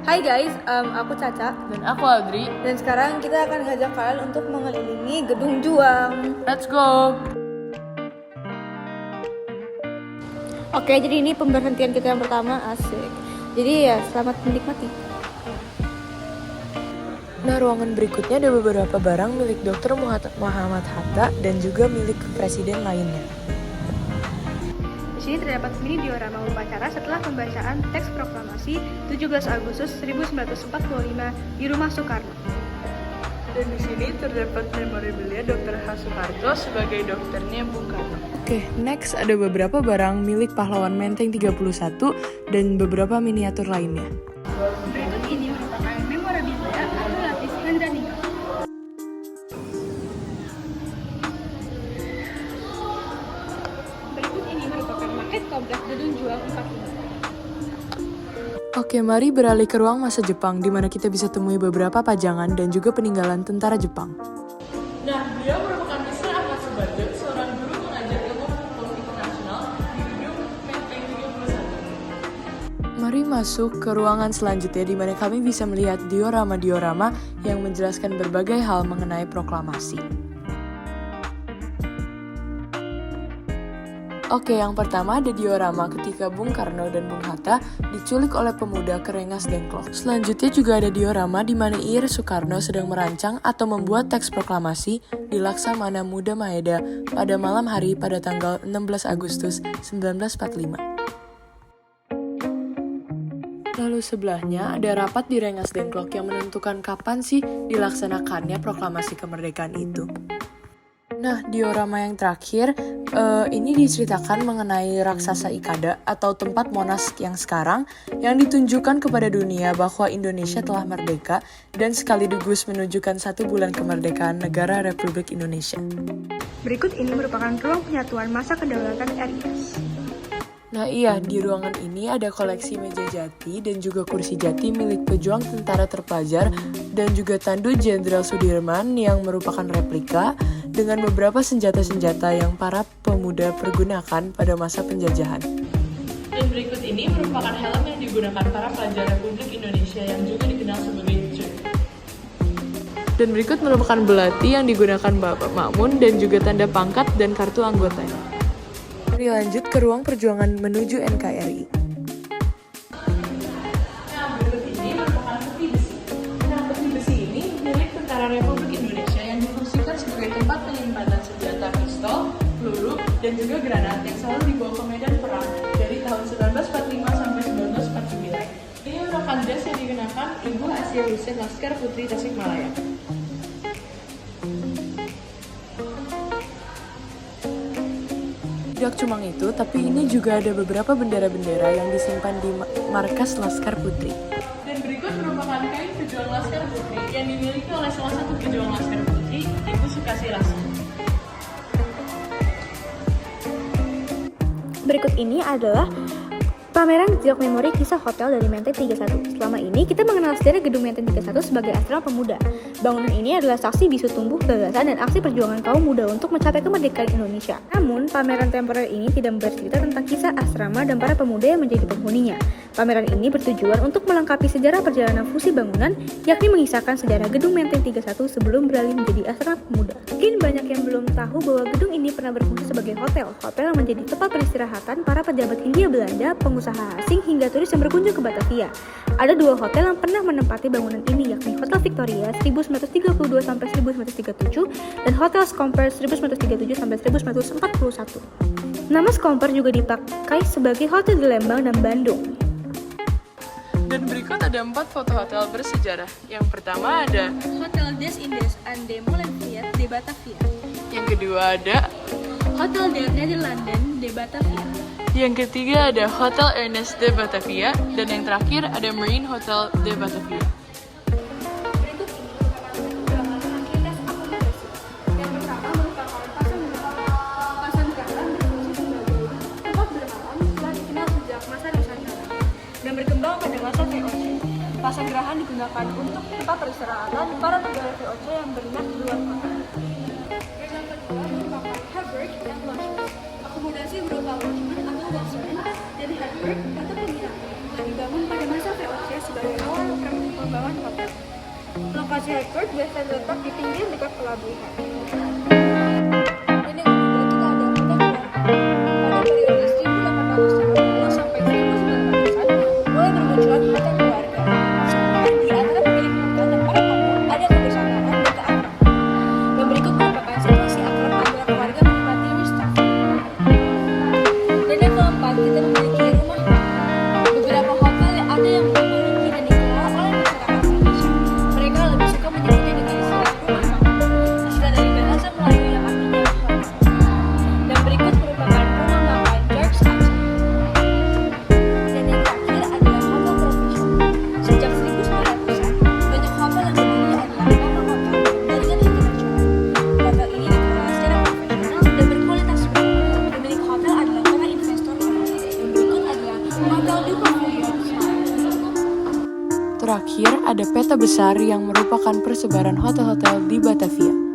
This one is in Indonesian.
Hai guys, aku Caca. Dan aku Adri. Dan sekarang kita akan ngajak kalian untuk mengelilingi Gedung Juang. Let's go! Oke, jadi ini pemberhentian kita yang pertama, asik. Jadi ya, selamat menikmati. Nah, ruangan berikutnya ada beberapa barang milik Dr. Muhammad Hatta dan juga milik presiden lainnya. Di sini terdapat mini diorama upacara setelah pembacaan teks proklamasi 17 Agustus 1945 di Rumah Soekarno. Dan di sini terdapat memorabilia Dr. H. Soeharto sebagai dokternya Bung Karno. Oke, next ada beberapa barang milik pahlawan Menteng 31 dan beberapa miniatur lainnya. Berikut ini merupakan memorabilia relatif Hendraningrat. Berikut ini merupakan maket kompleks Gedung Juang 45. Oke, mari beralih ke ruang masa Jepang, di mana kita bisa temui beberapa pajangan dan juga peninggalan tentara Jepang. Nah, beliau merupakan Mr. Ahmad Subarjo, seorang guru mengajar ilmu hukum internasional di gedung Menteng 31. Mari masuk ke ruangan selanjutnya, di mana kami bisa melihat diorama-diorama yang menjelaskan berbagai hal mengenai proklamasi. Oke, yang pertama ada diorama ketika Bung Karno dan Bung Hatta diculik oleh pemuda ke Rengas Dengklok. Selanjutnya juga ada diorama di mana Ir Soekarno sedang merancang atau membuat teks proklamasi di Laksamana Muda Maeda pada malam hari pada tanggal 16 Agustus 1945. Lalu sebelahnya ada rapat di Rengas Dengklok yang menentukan kapan sih dilaksanakannya proklamasi kemerdekaan itu. Nah, diorama yang terakhir, ini diceritakan mengenai raksasa Ikada atau tempat Monas yang sekarang yang ditunjukkan kepada dunia bahwa Indonesia telah merdeka dan sekaligus menunjukkan 1 bulan kemerdekaan negara Republik Indonesia. Berikut ini merupakan ruang penyatuan masa kedaulatan RIS. Nah iya, di ruangan ini ada koleksi meja jati dan juga kursi jati milik pejuang tentara terpelajar dan juga tandu Jenderal Sudirman yang merupakan replika dengan beberapa senjata-senjata yang para pemuda pergunakan pada masa penjajahan. Dan berikut ini merupakan helm yang digunakan para pelajar Republik Indonesia yang juga dikenal sebagai JUR. Dan berikut merupakan belati yang digunakan Bapak Makmun dan juga tanda pangkat dan kartu anggotanya. Mari lanjut ke ruang perjuangan menuju NKRI. Nah, berikut ini merupakan peti besi. Nah, peti besi ini milik Tentara Republik Indonesia yang difungsikan sebagai tempat penyimpanan senjata pistol, peluru, dan juga granat yang selalu dibawa ke medan perang dari tahun 1945 sampai 1949. Ini merupakan jas yang dikenakan Ibu Asia Yusuf Laskar Putri Tasikmalaya. Tidak cuma itu, tapi ini juga ada beberapa bendera-bendera yang disimpan di markas Laskar Putri. Dan berikut merupakan kain pejuang Laskar Putri yang dimiliki oleh salah satu pejuang Laskar Putri, Ibu Sukasi Rasmi. Berikut ini adalah pameran jejak memori kisah hotel dari Menteng 31. Selama ini kita mengenal sejarah gedung Menteng 31 sebagai asrama pemuda. Bangunan ini adalah saksi bisu tumbuh gagasan dan aksi perjuangan kaum muda untuk mencapai kemerdekaan Indonesia. Namun, pameran temporer ini tidak bercerita tentang kisah asrama dan para pemuda yang menjadi penghuninya. Pameran ini bertujuan untuk melengkapi sejarah perjalanan fungsi bangunan, yakni mengisahkan sejarah gedung Menteng 31 sebelum beralih menjadi asrama pemuda. Mungkin banyak yang belum tahu bahwa gedung ini pernah berfungsi sebagai hotel. Hotel yang menjadi tempat peristirahatan para pejabat Hindia Belanda, pengusaha asing, hingga turis yang berkunjung ke Batavia. Ada 2 hotel yang pernah menempati bangunan ini, yakni Hotel Victoria 1932 sampai 1937 dan Hotel Scomper 1937 sampai 1941. Nama Scomper juga dipakai sebagai hotel di Lembang dan Bandung. Dan berikut ada 4 foto hotel bersejarah. Yang pertama ada Hotel Des Indes and de Molenbeek de Batavia. Yang kedua ada Hotel de Nederlanden de Batavia. Yang ketiga ada Hotel Ernest de Batavia. Dan yang terakhir ada Marine Hotel de Batavia. Berikut ini merupakan perkembangan aktivitas akomodasi. Yang pertama merupakan Pasanggerahan berfungsi sebagai tempat bermalam telah dikenal sejak masa Nusantara dan berkembang pada masa VOC. Pasanggerahan digunakan untuk tempat peristirahatan para pegawai VOC yang berminat di luar kota. Yang kedua merupakan Herberg and Lodges. Akomodasi berupa lodgement atau lodgement dan Herberg atau penginapan telah dibangun pada masa VOC sebagai awal Lokasi headquarters biasanya terletak di pinggir dekat pelabuhan. Dan yang ketiga kita ada Hotel Keluarga. Pada periode 1850 sampai 1900-an mulai bermunculan hotel keluarga. Di antara pemilik hotel dan para tamu ada kebersamaan dan keakraban. Dan berikut merupakan situasi akrab antara keluarga menikmati wastafel. Dan yang keempat kita memiliki rumah makan. Beberapa hotel ada yang memiliki dan dikelola oleh masyarakat Indonesia. Mereka lebih suka menyebutnya dengan istilah rumah makan. Istilah dari bahasa Melayu yang artinya hotel. Dan berikut merupakan rumah makan George Aceh. Dan yang terakhir adalah hotel profesional. Sejak 1900-an, banyak hotel yang berdiri adalah nama hotel dengan jaringan internasional. Hotel ini dikelola secara profesional dan berkualitas tinggi. Pemilik hotel adalah para investor lokal. Dan berikut adalah Hotel du Pavillon Smile. Terakhir, ada peta besar yang merupakan persebaran hotel-hotel di Batavia.